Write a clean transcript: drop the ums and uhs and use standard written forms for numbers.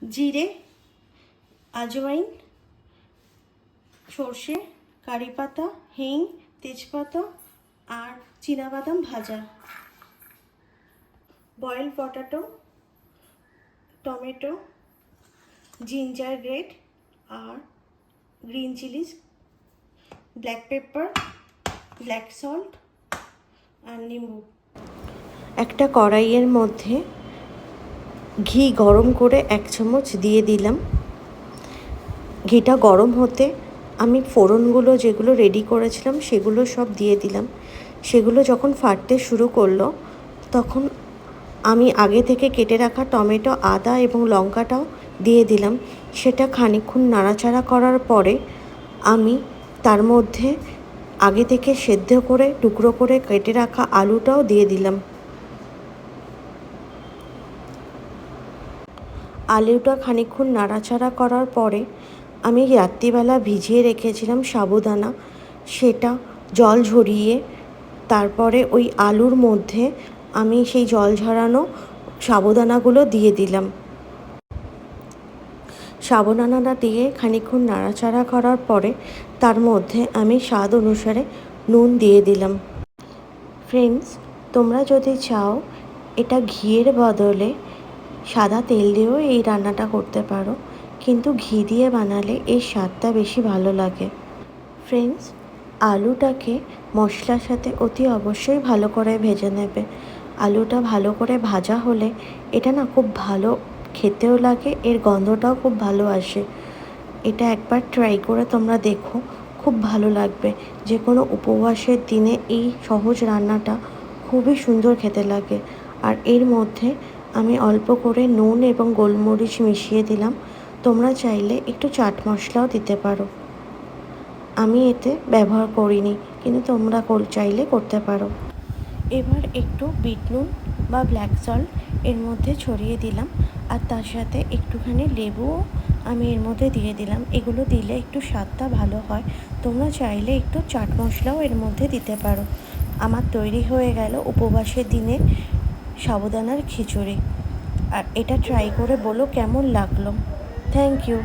জিরে, আজওয়াইন, সর্ষে, কারি পাতা, হিং, তেজপাতা আর চীনাবাদাম ভাজা, boiled potato, tomato, ginger grate আর green chillies, black pepper, black salt আর নিম্বু। একটা কড়াইয়ের মধ্যে ঘি গরম করে 1 চামচ দিয়ে দিলাম। ঘিটা গরম হতে আমি ফোড়নগুলো যেগুলো রেডি করেছিলাম সেগুলো সব দিয়ে দিলাম। সেগুলো যখন ফাটতে শুরু করলো তখন আমি আগে থেকে কেটে রাখা টমেটো, আদা এবং লঙ্কাটাও দিয়ে দিলাম। সেটা খানিকক্ষণ নাড়াচাড়া করার পরে আমি তার মধ্যে আগে থেকে সেদ্ধ করে টুকরো করে কেটে রাখা আলুটাও দিয়ে দিলাম। আলুটা খানিকক্ষণ নাড়াচাড়া করার পরে আমি রাত্রিবেলা ভিজিয়ে রেখেছিলাম সাবুদানা, সেটা জল ঝরিয়ে তারপরে ওই আলুর মধ্যে আমি সেই জল ঝরানো সাবুদানাগুলো দিয়ে দিলাম। সাবুদানাটা দিয়ে খানিকক্ষণ নাড়াচাড়া করার পরে তার মধ্যে আমি স্বাদ অনুসারে নুন দিয়ে দিলাম। ফ্রেন্ডস, তোমরা যদি চাও এটা ঘিয়ের বদলে সাদা তেল দিয়েও এই রান্নাটা করতে পারো, কিন্তু ঘি দিয়ে বানালে এর স্বাদটা বেশি ভালো লাগে। ফ্রেন্ডস, আলুটাকে মশলার সাথে অতি অবশ্যই ভালো করে ভেজে নেবে। আলুটা ভালো করে ভাজা হলে এটা না খুব ভালো খেতেও লাগে, এর গন্ধটাও খুব ভালো আসে। এটা একবার ট্রাই করে তোমরা দেখো, খুব ভালো লাগবে। যে কোনো উপবাসের দিনে এই সহজ রান্নাটা খুবই সুন্দর খেতে লাগে। আর এর মধ্যে আমি অল্প করে নুন এবং গোলমরিচ মিশিয়ে দিলাম। তোমরা চাইলে একটু চাট মশলাও দিতে পারো, আমি এতে ব্যবহার করিনি, কিন্তু তোমরা চাইলে করতে পারো। এবার একটু বিট নুন বা ব্ল্যাক সল্ট এর মধ্যে ছড়িয়ে দিলাম, আর তার সাথে একটুখানি লেবুও আমি এর মধ্যে দিয়ে দিলাম। এগুলো দিলে একটু স্বাদটা ভালো হয়। তোমরা চাইলে একটু চাট মশলাও এর মধ্যে দিতে পারো। আমার তৈরি হয়ে গেল উপবাসের দিনে সাবুদানার খিচুড়ি। আর এটা ট্রাই করে বলো কেমন লাগলো। Thank you.